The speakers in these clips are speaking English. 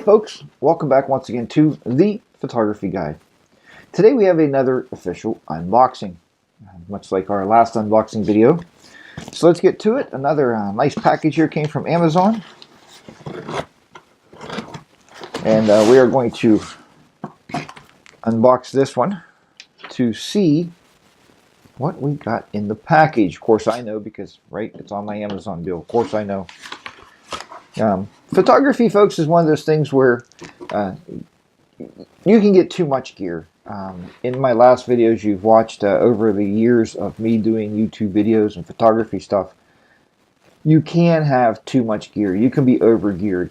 folks, welcome back once again to The Photography Guide. Today we have another official unboxing, much like our last unboxing video. So let's get to it. Another nice package here came from Amazon. And we are going to unbox this one to see what we got in the package. Of course I know because, right, it's on my Amazon bill. Of course I know. Photography, folks, is one of those things where you can get too much gear. In my last videos you've watched over the years of me doing YouTube videos and photography stuff, you can have too much gear. You can be over geared.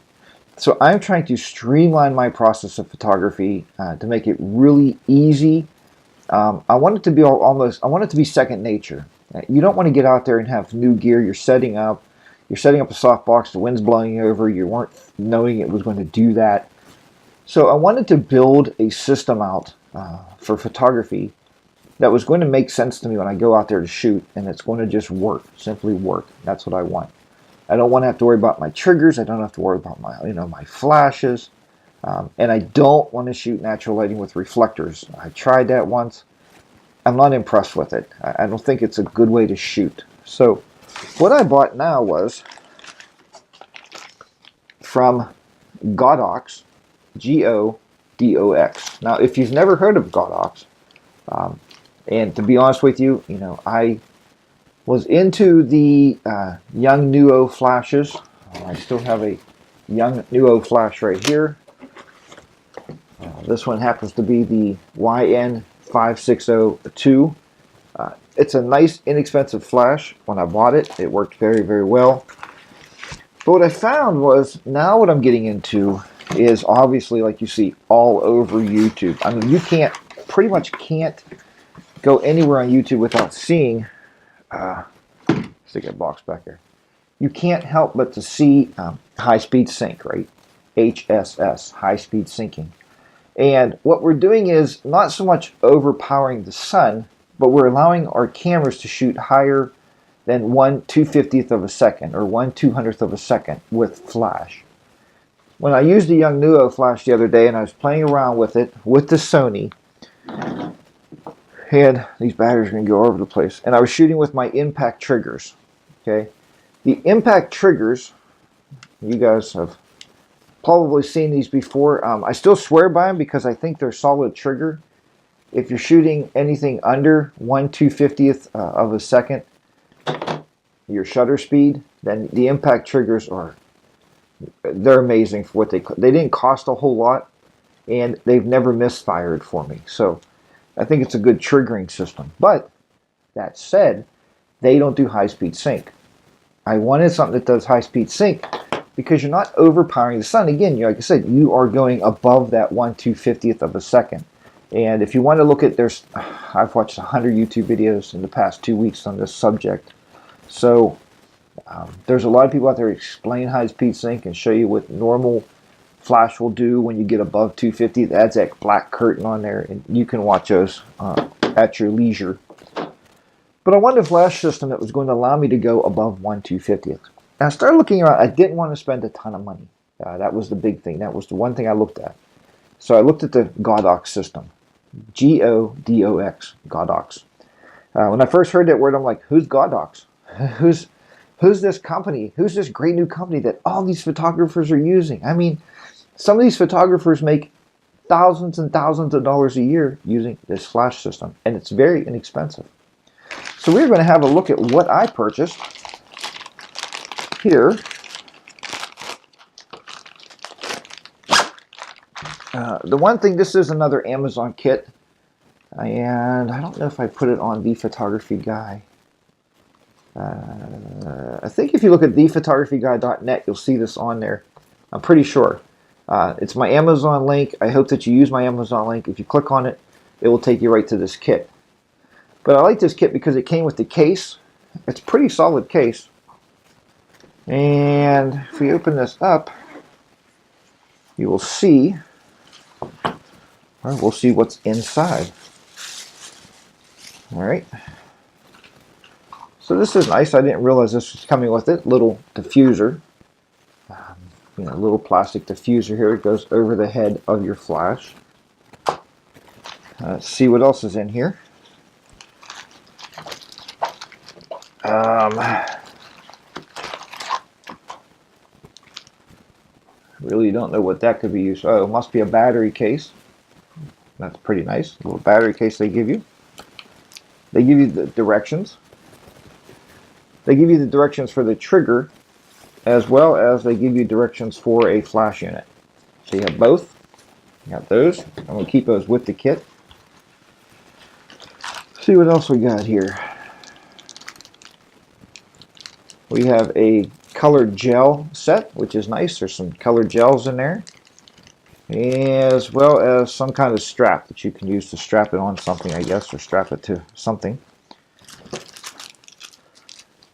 So I'm trying to streamline my process of photography to make it really easy. I want it to be I want it to be second nature. You don't want to get out there and have new gear. You're setting up a softbox, the wind's blowing you over, you weren't knowing it was going to do that. So I wanted to build a system out for photography that was going to make sense to me when I go out there to shoot, and it's going to just work, simply work. That's what I want. I don't want to have to worry about my triggers, I don't have to worry about my, my flashes, and I don't want to shoot natural lighting with reflectors. I tried that once. I'm not impressed with it. I don't think it's a good way to shoot. So what I bought now was from Godox, G-O-D-O-X. Now, if you've never heard of Godox, and to be honest with you, I was into the young Nuo flashes. I still have a young Nuo flash right here. This one happens to be the YN5602. It's a nice, inexpensive flash. When I bought it, it worked very, very well. But what I found was, now what I'm getting into is obviously, like you see, all over YouTube. I mean, you pretty much can't go anywhere on YouTube without seeing, stick that box back there. You can't help but to see high-speed sync, right? HSS, high-speed syncing. And what we're doing is not so much overpowering the sun, but we're allowing our cameras to shoot higher than 1/250th of a second or 1/200th of a second with flash. When I used the young Nuo flash the other day and I was playing around with it with the Sony, and these batteries are going to go all over the place, and I was shooting with my impact triggers. Okay, the impact triggers, you guys have probably seen these before. I still swear by them because I think they're solid trigger. If you're shooting anything under 1/250th of a second, your shutter speed, then the impact triggers they're amazing for what they didn't cost a whole lot, and they've never misfired for me. So I think it's a good triggering system. But that said, they don't do high-speed sync. I wanted something that does high-speed sync because you're not overpowering the sun. Again, like I said, you are going above that 1/250th of a second. And if you want to look at, I've watched 100 YouTube videos in the past 2 weeks on this subject. So there's a lot of people out there who explain high-speed sync and show you what normal flash will do when you get above 250. It adds that black curtain on there, and you can watch those at your leisure. But I wanted a flash system that was going to allow me to go above 1/250th. And I started looking around. I didn't want to spend a ton of money. That was the big thing. That was the one thing I looked at. So I looked at the Godox system. G-O-D-O-X, Godox. When I first heard that word, I'm like, who's Godox? Who's this company? Who's this great new company that all these photographers are using? I mean, some of these photographers make thousands and thousands of dollars a year using this flash system, and it's very inexpensive. So we're going to have a look at what I purchased here. The one thing, this is another Amazon kit, and I don't know if I put it on The Photography Guy. I think if you look at thephotographyguy.net, you'll see this on there. I'm pretty sure. It's my Amazon link. I hope that you use my Amazon link. If you click on it, it will take you right to this kit. But I like this kit because it came with the case. It's a pretty solid case. And if we open this up, you will see, or we'll see what's inside. All right. So this is nice. I didn't realize this was coming with it. Little diffuser. little plastic diffuser here. It goes over the head of your flash. Let's see what else is in here. Really don't know what that could be used for. Oh, it must be a battery case. That's pretty nice. A little battery case they give you. They give you the directions. They give you the directions for the trigger, as well as they give you directions for a flash unit. So you have both. You got those. I'm going to keep those with the kit. See what else we got here. We have a colored gel set, which is nice. There's some colored gels in there, as well as some kind of strap that you can use to strap it on something, I guess, or strap it to something.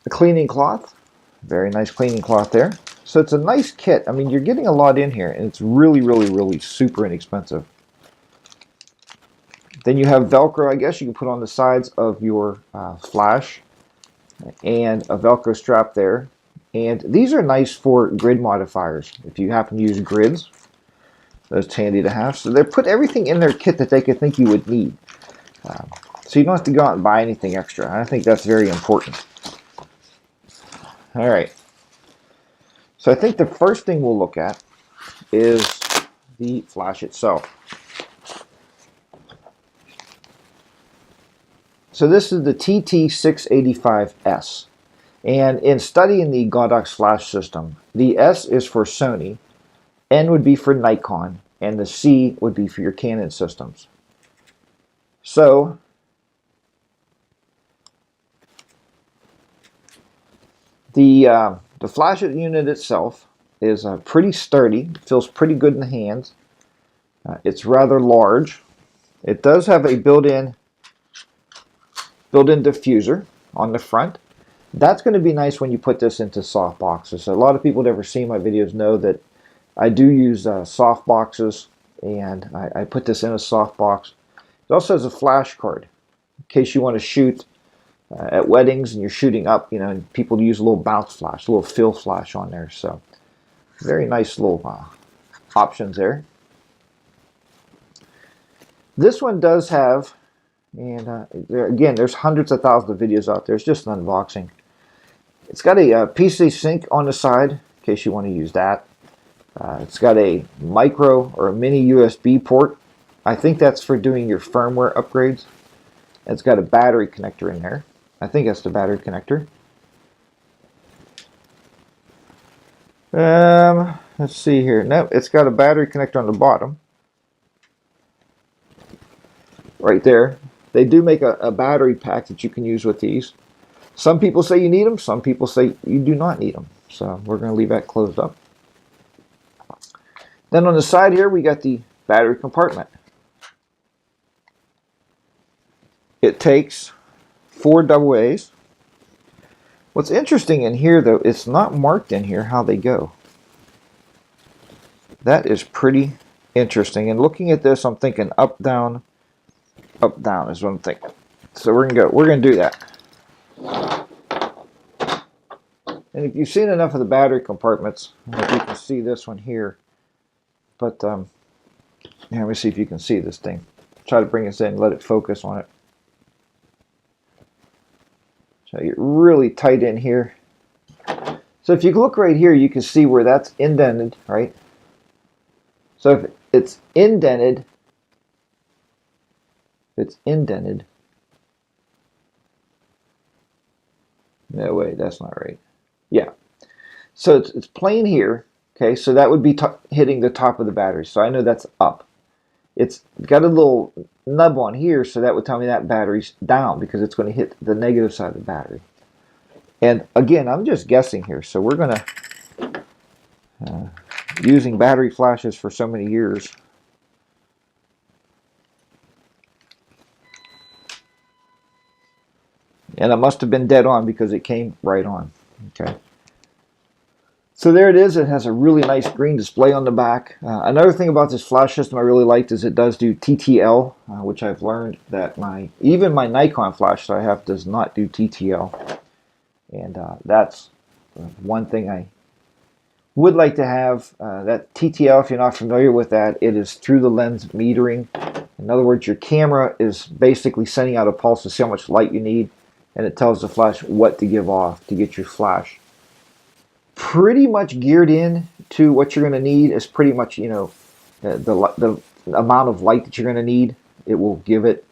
A cleaning cloth, very nice cleaning cloth there. So it's a nice kit. I mean, you're getting a lot in here, and it's really, really, really super inexpensive. Then you have Velcro, I guess, you can put on the sides of your flash, and a Velcro strap there. And these are nice for grid modifiers. If you happen to use grids, that's handy to have. So they put everything in their kit that they could think you would need. So you don't have to go out and buy anything extra. I think that's very important. All right. So I think the first thing we'll look at is the flash itself. So this is the TT685s. And in studying the Godox flash system, the S is for Sony, N would be for Nikon, and the C would be for your Canon systems. So, the flash unit itself is pretty sturdy, feels pretty good in the hands. It's rather large. It does have a built-in diffuser on the front. That's going to be nice when you put this into soft boxes. So a lot of people that ever seen my videos know that I do use soft boxes, and I put this in a soft box. It also has a flash card in case you want to shoot at weddings and you're shooting up, and people use a little bounce flash, a little fill flash on there. So very nice little options there. This one does have, and again, there's hundreds of thousands of videos out there. It's just an unboxing. It's got a PC sync on the side in case you want to use that. It's got a micro or a mini USB port. I think that's for doing your firmware upgrades. It's got a battery connector in there. I think that's the battery connector. Let's see here. No, it's got a battery connector on the bottom. Right there. They do make a battery pack that you can use with these. Some people say you need them. Some people say you do not need them. So we're going to leave that closed up. Then on the side here, we got the battery compartment. It takes 4 AA's. What's interesting in here, though, it's not marked in here how they go. That is pretty interesting. And looking at this, I'm thinking up, down is what I'm thinking. So we're gonna do that. And if you've seen enough of the battery compartments, I don't know if you can see this one here. But yeah, let me see if you can see this thing. Try to bring this in, let it focus on it. So you get really tight in here. So if you look right here, you can see where that's indented, right? So if it's indented, no way, that's not right. Yeah. So it's plain here. Okay, so that would be hitting the top of the battery. So I know that's up. It's got a little nub on here, so that would tell me that battery's down because it's going to hit the negative side of the battery. And again, I'm just guessing here. So we're going to, using battery flashes for so many years. And it must have been dead on because it came right on. Okay. So there it is. It has a really nice green display on the back. Another thing about this flash system I really liked is it does do TTL, which I've learned that even my Nikon flash that I have does not do TTL. And that's one thing I Would like to have that TTL. If you're not familiar with that, it is through the lens metering. In other words, your camera is basically sending out a pulse to see how much light you need, and it tells the flash what to give off to get your flash pretty much geared in to what you're going to need. Is pretty much, you know, the amount of light that you're going to need, it will give it.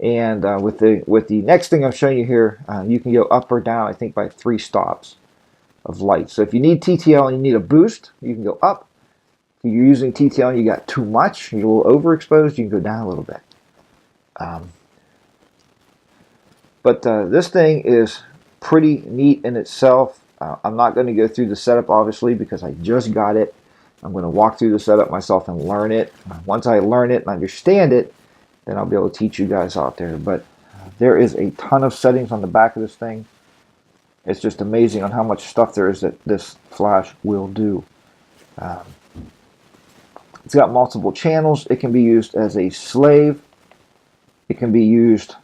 And with the next thing I'm showing you here, you can go up or down, I think, by 3 stops of light. So if you need TTL and you need a boost, you can go up. If you're using TTL and you got too much, you're a little overexposed, you can go down a little bit. But this thing is pretty neat in itself. I'm not going to go through the setup, obviously, because I just got it. I'm going to walk through the setup myself and learn it. Once I learn it and understand it, then I'll be able to teach you guys out there. But there is a ton of settings on the back of this thing. It's just amazing on how much stuff there is that this flash will do. It's got multiple channels. It can be used as a slave. It can be used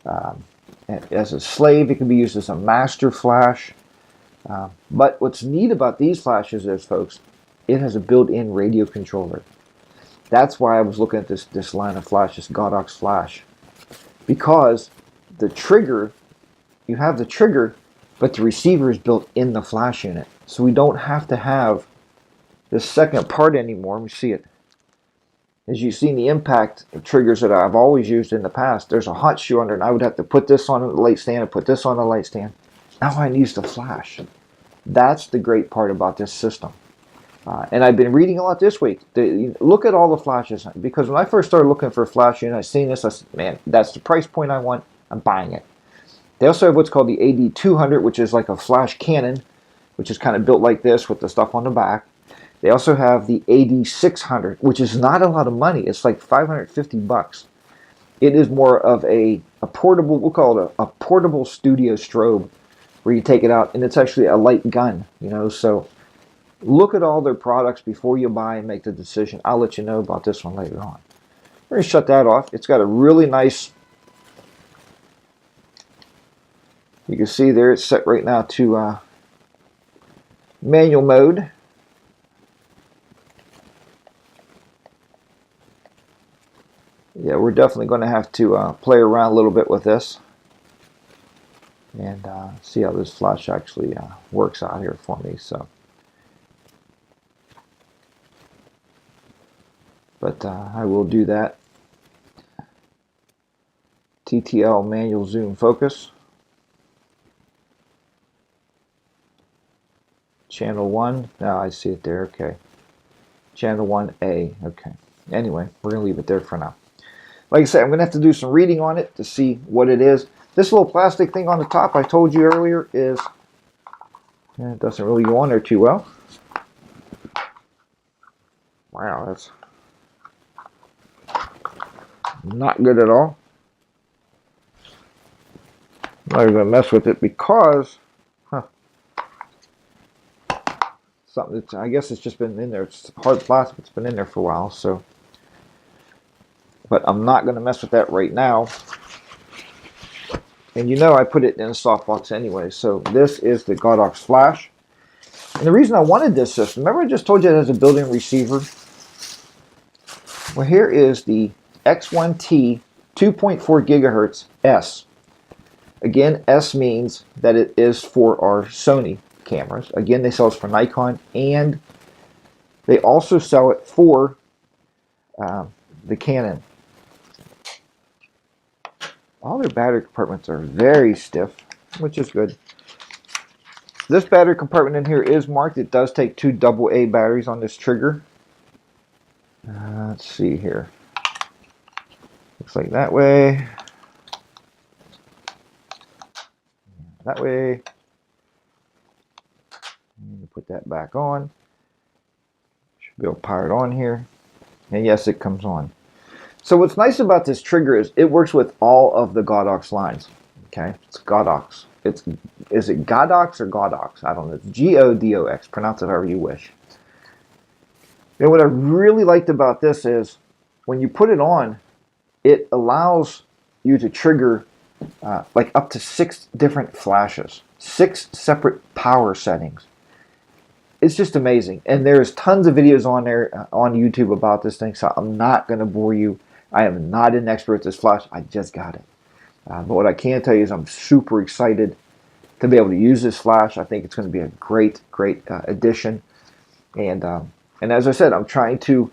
as a slave. It can be used as a master flash. But what's neat about these flashes is, folks, it has a built-in radio controller. That's why I was looking at this line of flash, this Godox flash, because the trigger, you have the trigger, but the receiver is built in the flash unit. So we don't have to have this second part anymore. Let me see it. As you see in the impact triggers that I've always used in the past, there's a hot shoe under, and I would have to put this on the light stand and put this on the light stand. Now I use the flash. That's the great part about this system. And I've been reading a lot this week. Look at all the flashes, because when I first started looking for a flash unit, I seen this. I said, man, that's the price point I want. I'm buying it. They also have what's called the AD200, which is like a flash cannon, which is kind of built like this with the stuff on the back. They also have the AD600, which is not a lot of money. It's like 550 bucks. It is more of a portable, we'll call it a portable studio strobe, where you take it out, and it's actually a light gun, you know. So look at all their products before you buy and make the decision. I'll let you know about this one later on. We're going to shut that off. It's got a really nice, you can see there, it's set right now to manual mode. Yeah, we're definitely going to have to play around a little bit with this and see how this flash actually works out here for me. So, but I will do that. TTL manual zoom focus. Channel 1. Now I see it there. Okay. Channel 1A. Okay. Anyway, we're going to leave it there for now. Like I said, I'm going to have to do some reading on it to see what it is. This little plastic thing on the top I told you earlier is, it doesn't really go on there too well. Wow, that's not good at all. I'm not even going to mess with it because, something that's, I guess it's just been in there. It's hard plastic. It's been in there for a while, so. But I'm not going to mess with that right now. And you know I put it in a softbox anyway. So this is the Godox Flash. And the reason I wanted this system, remember I just told you it has a built-in receiver? Well, here is the X1T 2.4 gigahertz S. Again, S means that it is for our Sony cameras. Again, they sell it for Nikon, and they also sell it for the Canon. All their battery compartments are very stiff, which is good. This battery compartment in here is marked. It does take 2 AA batteries on this trigger. Let's see here. Looks like that way. That way. Put that back on. Should be able to power it on here. And yes, it comes on. So what's nice about this trigger is it works with all of the Godox lines. Okay, it's Godox. Is it Godox or Godox? I don't know. It's G-O-D-O-X. Pronounce it however you wish. And what I really liked about this is when you put it on, it allows you to trigger like up to 6 different flashes, 6 separate power settings. it's just amazing. And there's tons of videos on there on YouTube about this thing, so I'm not going to bore you. I am not an expert at this flash. I just got it. But what I can tell you is I'm super excited to be able to use this flash. I think it's going to be a great addition. And as I said, I'm trying to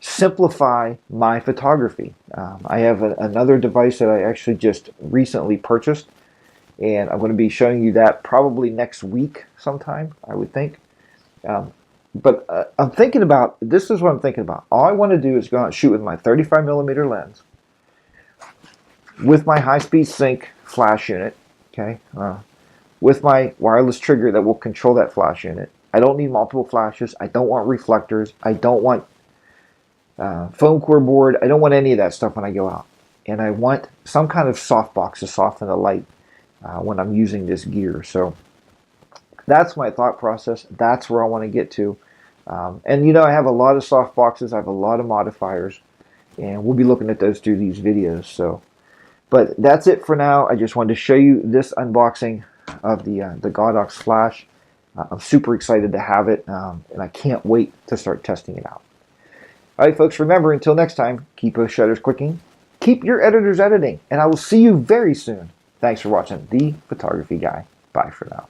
simplify my photography. I have another device that I actually just recently purchased, and I'm going to be showing you that probably next week sometime, I would think. But I'm thinking about, this is what I'm thinking about. All I want to do is go out and shoot with my 35mm lens, with my high-speed sync flash unit, okay, with my wireless trigger that will control that flash unit. I don't need multiple flashes. I don't want reflectors. I don't want foam core board. I don't want any of that stuff when I go out. And I want some kind of softbox to soften the light when I'm using this gear. So that's my thought process. That's where I want to get to. And you know, I have a lot of softboxes. I have a lot of modifiers, and we'll be looking at those through these videos. So, but that's it for now. I just wanted to show you this unboxing of the Godox Flash. I'm super excited to have it, and I can't wait to start testing it out. All right, folks, remember, until next time, keep those shutters clicking, keep your editors editing, and I will see you very soon. Thanks for watching The Photography Guy. Bye for now.